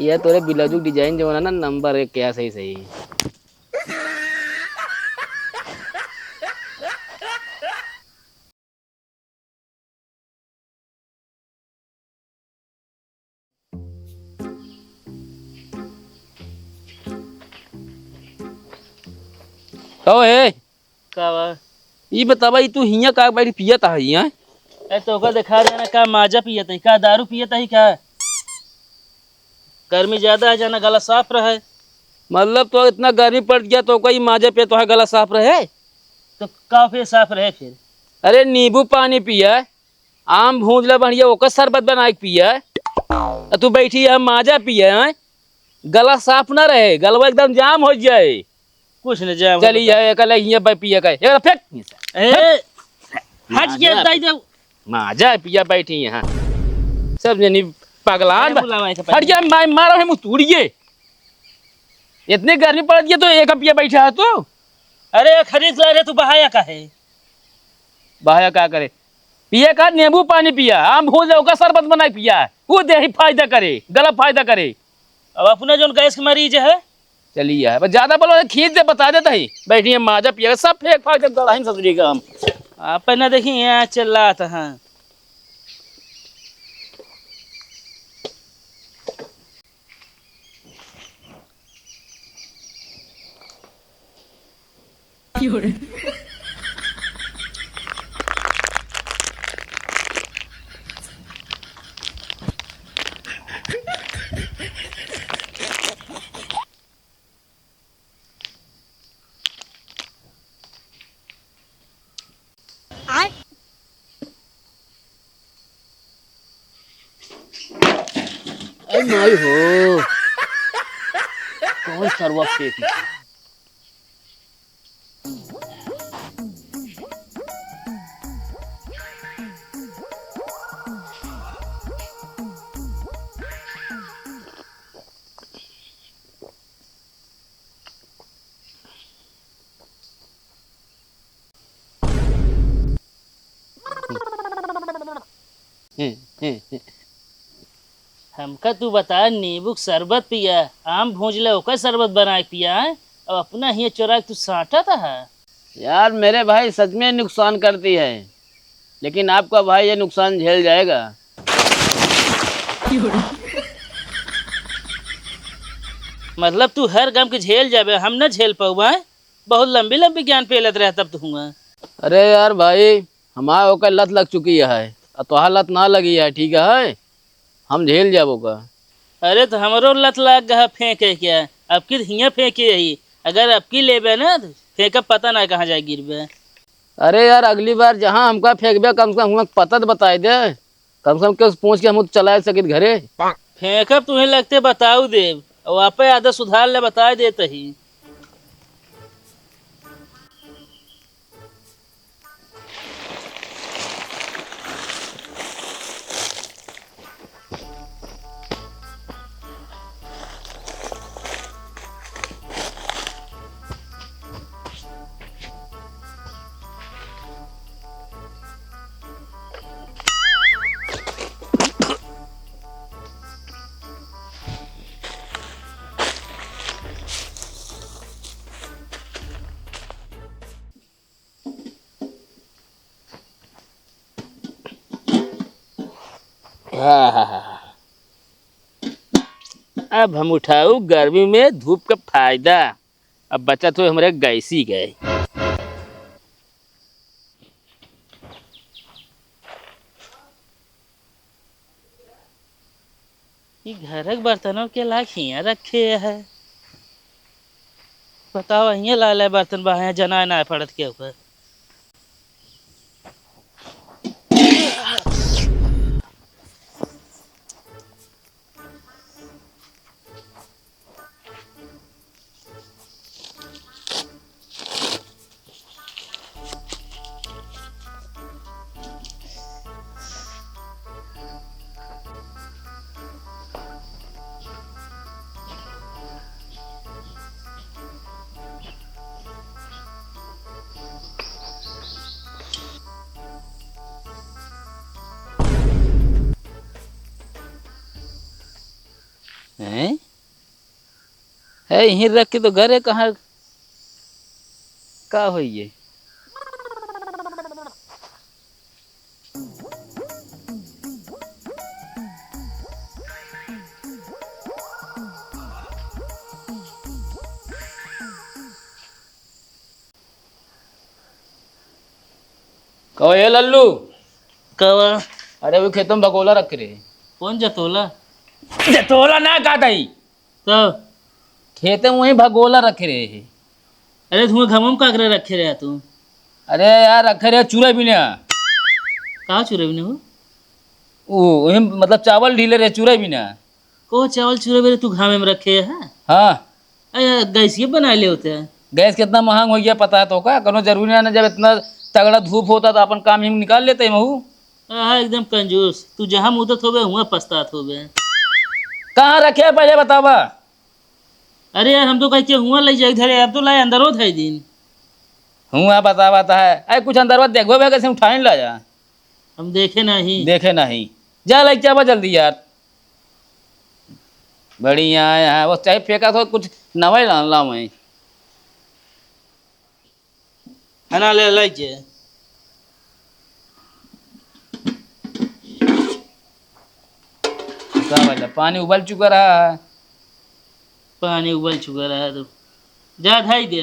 यह तोरे blouse design जो है ना नंबर 1 क्या सही सही। कहो है का बा? ये बतावा ये तू हिया का बैठ पिया था हिया। ए तो का दिखा देना का माजा पियत है का दारू पियत है क्या? गर्मी ज्यादा है जाना गला साफ रहे। मतलब तो इतना गर्मी पड़ गया तो कोई माजा पे तो है गला साफ रहे। तो काफी साफ रहे फिर। अरे नींबू पानी पिया, आम भूंजला बढ़िया ओकर शरबत बना के पिया, तू बैठी है माजा पिया है, गला साफ ना रहे, गलवा एकदम जाम हो जाए। कुछ न जाए चली जाए कल हिया पिया का एक फेंक ए हट गया दई दे माजा पिया बैठी यहाँ सब जनी पगलान बुलावा था हट जा मार मारो है मुतुड़िए। इतनी गर्मी पड़ गई तो एक पिया बैठा है तू। अरे खरीद ला रे तू बहाया का है। बाहया क्या करे पिए का नींबू पानी पिया, आम भूल का शरबत बना के पिया, वो दे फायदा करे गला फायदा करे। अब अपना जो गैस के मरीज है चलिए है ज्यादा बोलो खींच दे बता देता ही बैठी है माजा पिया सब फेंक फाक के गला ही ससुरी का हम आप ना देखी यहाँ चल रहा था। हाँ नहीं हो कौन सरवा फेंक हमका तू बता नींबू का शरबत पिया, आम भूंजले ओकर शरबत बना के पिया है अब अपना ही चोरा के तू साटा था। यार मेरे भाई सच में नुकसान करती है, लेकिन आपका भाई ये नुकसान झेल जाएगा। मतलब तू हर गम के झेल जाबे हम न झेल पाऊबा। बहुत लंबी लंबी ज्ञान पेलत रह तब तू हुआ। अरे यार भाई हमारा ओकर लत लग चुकी है और तोहार लत ना लगी है, ठीक है हम झेल जाबो का। अरे तो हमरो लत लग गया फेंके क्या, अब की हिया फेंके यही, अगर अब की लेबे ना तो फेंका पता ना कहाँ जाए गिरबे। अरे यार अगली बार जहाँ हमका फेंकबे कम से कम हमको पता तो बताए दे, कम से कम के पहुँच के हम चला सके घरे। फेंकब तुम्हें लगते बताऊ देव और आपे आदत सुधार ले बता देते ही। अब हम उठाऊ गर्मी में धूप का फायदा, अब बचा तो हमारे गैसी गए। ये घर के बर्तनों के लायक हिया रखे है। बताओ हिया ला ले बर्तन बहा जना ना पड़त के ऊपर। है यहीं रख के तो घर है कहाँ का हो ये। कहो ये लल्लू, कवा अरे वो खेतों में भगोला रख रहे। कौन जतोला? तोला ना काटा ही, तो खेते में वही भगोला रख रहे है। अरे तुम्हें घमम का करे रखे रहे तू? अरे यार रखे रहे चूरे भी ना, कहाँ चुरे बिने हो? वो वही मतलब चावल ढीले रहे चूरे भी ना। को चावल चुरे बेरे तू घामे में रखे है? हाँ, अरे गैसीय बना ले होते हैं। गैस कितना महंग हो गया पता है तो का, कनो जरूरी ना जब इतना तगड़ा धूप होता तो अपन काम ही निकाल लेते महू। हाँ एकदम कंजूस तू, जहाँ मुदत होबे हुआ पछतात होबे। कहाँ रखे है पहले बतावा। अरे यार हम तो कहते हुआ ले जाए इधर, अब तो लाए अंदर होत है दिन। हुआ बतावा है, अरे कुछ अंदर देखो भैया कैसे उठाने ला जा। हम देखे नहीं। देखे नहीं, जा लग जावा जल्दी यार। बढ़िया है यहाँ, वो चाहे फेंका तो कुछ नवा ला ला मैं। है ना, ले ले जे। क्या वाला पानी उबल चुका रहा है। पानी उबल चुका रहा है तो जा ढाई दे।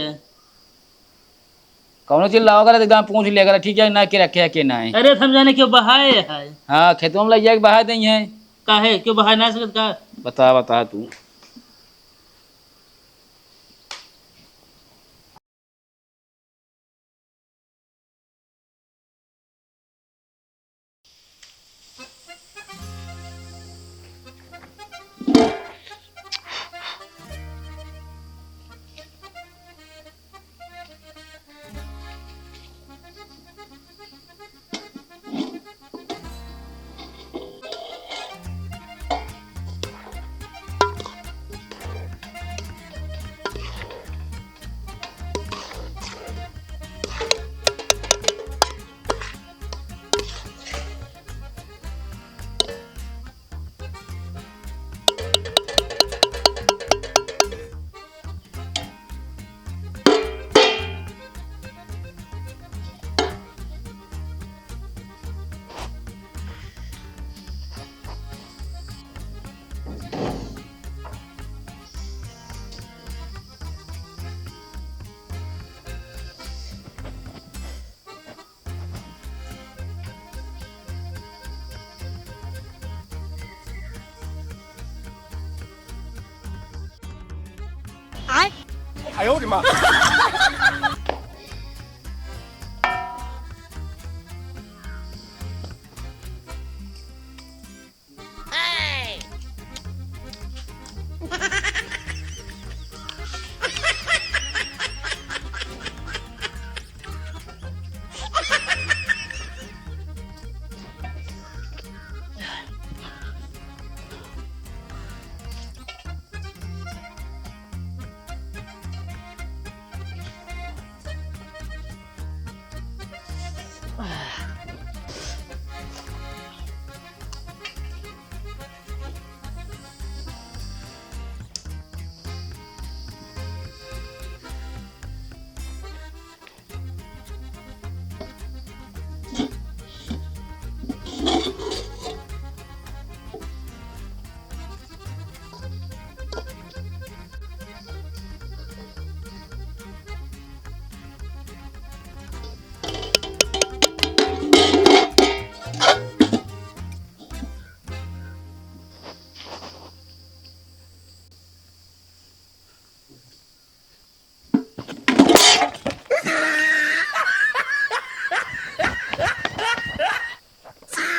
कौन चीज लाओगा तो एकदम पूछ लिया ठीक है ना, के रखे है के ना है। अरे हम जाने क्यों बहाए है? हाँ खेतों में लग जाए बहा देंगे है। काहे क्यों बहा ना सकत का? बता बता तू।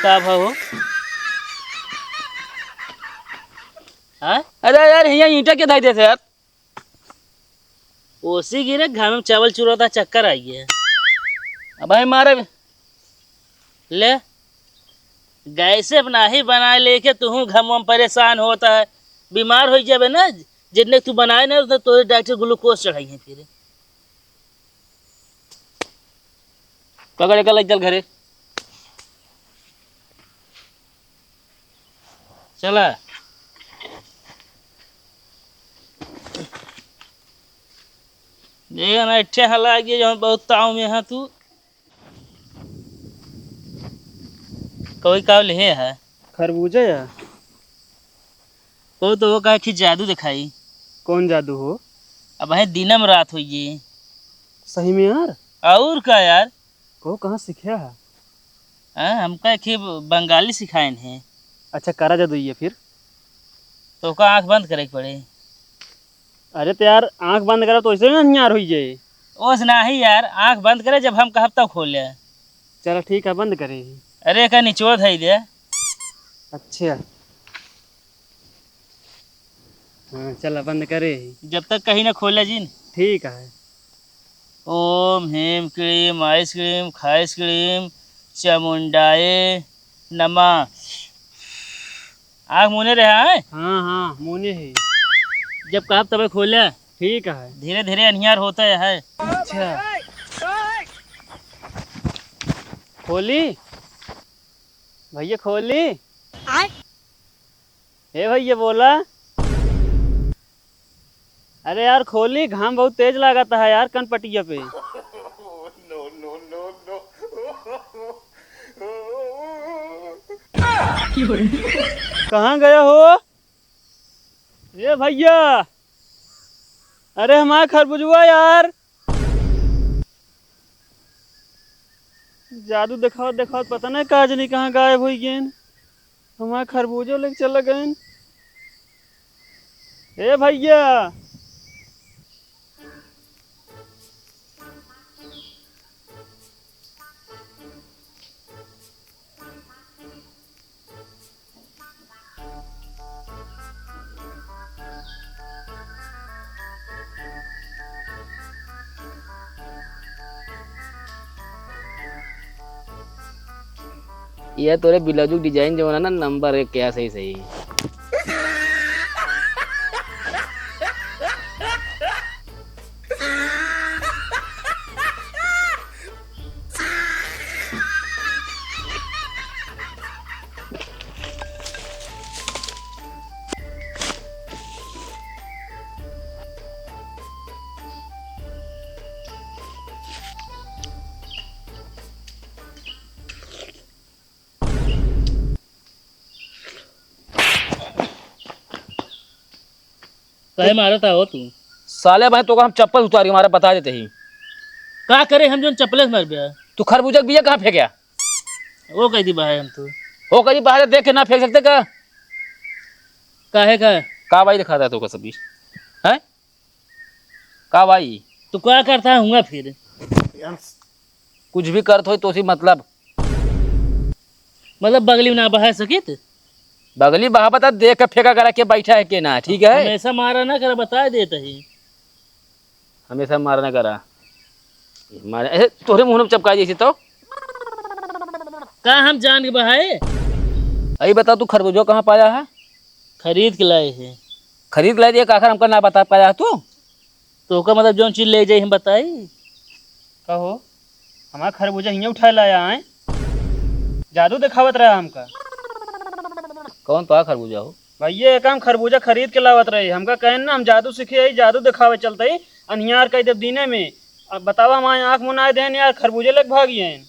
का भाव हो? हाँ अरे यार यहाँ ईंटा के धाई देते यार। ओसी गिरे घाम में चावल चुराता चक्कर आई है। अब भाई मारे ले गैसे अपना ही बना लेके तू घम में परेशान होता है, बीमार हो जाबे ना। जितने तू बनाए ना उतने तो डॉक्टर ग्लूकोज चढ़ाई है। फिर पकड़ के लग चल घरे। चला देखा ना इट्ठे हला गया जो बहुत ताव में है तू। कोई काव ले है खरबूजा या वो तो वो कहा कि जादू दिखाई। कौन जादू हो? अब भाई दिनम रात हुई ये। सही में यार? और का यार? को कहाँ सीखा है? हमका कि बंगाली सिखाए हैं। अच्छा करा जादू ये फिर? तो का आँख बंद करे के पड़े। अरे तो यार आंख बंद करा तो ऐसे ना यार हो जाए। ओस ना ही यार, आँख बंद करे जब हम कहब तब खोल ले। चलो ठीक है बंद करे। अरे का निचोड़ है दे। अच्छा हाँ चलो बंद करे। जब तक कहीं ना खोले जी। ठीक है। ओम हेम क्रीम आइसक्रीम खाइसक्रीम चामुंडाए नमः। आँख मुने रहा है। हाँ हाँ मुने है। जब कहब तब खोले। ठीक है। धीरे धीरे अनियार होता है। अच्छा खोली भैया खोली। हे भैया बोला। अरे यार खोली घाम बहुत तेज लगाता है यार कनपटिया पे। कहाँ गया हो ये भैया? अरे हमारा खरबूजवा यार। जादू दिखाओ दिखाओ पता नहीं काजनी कहाँ गायब हुई गेन। हमारा खरबूजो लेके चला गए। ए भैया ये तोरे ब्लाउज डिजाइन जो है ना नंबर 1 क्या सही सही। कहे मारा था हो तू? साले भाई तो हम चप्पल उतार के हमारा बता देते ही। का करे हम जो चप्पल से मर गया। तू खरबूजा के बिया कहाँ फेंका? वो कह दी बाहर हम तो। हो कहीं बाहर देख के ना फेंक सकते का? काहे का भाई दिखाता है तो का सब्जी है का भाई? तू क्या करता हूँ फिर? कुछ भी करत हो तो सी मतलब बगली में ना बहा सकित। बगली बहा बता देख के फेंका करा के बैठा है के ना। ठीक है हमेशा मारा ना कर बता देता ही। हमेशा मारना करा मारे तोरे मुंह में चपका जैसी तो। का हम जान के बहाए? अभी बता तू खरबूजा कहाँ पाया है? खरीद के लाए हैं। खरीद ला दिया आखिर हमको ना बता पाया तू। तो का मतलब जो चीज ले जाए हम बताई। कहो हमारा खरबूजा हियाँ उठा लाया है। जादू दिखावत रहा हमका। कौन तो खरबूजा हो? भैया एक हम खरबूजा खरीद के लावत रहे हमका कहन ना हम जादू सीखे ही जादू दिखावे चलते ही अनियार कह दे दीने में। अब बतावा हमारे आँख मुनाए देन यार खरबूजे लग भागी हैं।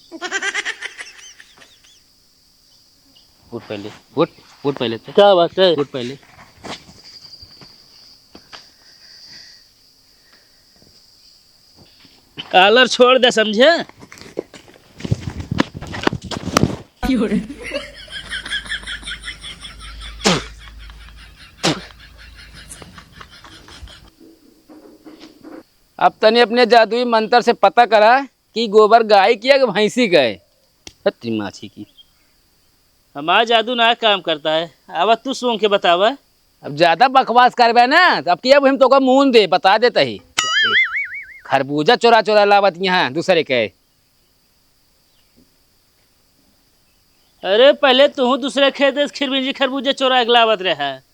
उठ पहले उठ पहले तो क्या बात है? उठ पहले। कॉलर छोड़ दे समझे। अब तने अपने जादुई मंत्र से पता करा कि गोबर गाय की है कि भैंसी का है। हत्ती माछी की। हमारा जादू ना काम करता है। अब तू सुन के बतावा। अब ज्यादा बकवास करबे ना तो अब क्या हम तो का मुंह दे बता देता ही। खरबूजा चोरा चोरा लावत यहाँ दूसरे के। अरे पहले तू दूसरे खेत खरबूजे चोरा के लावत रहा है।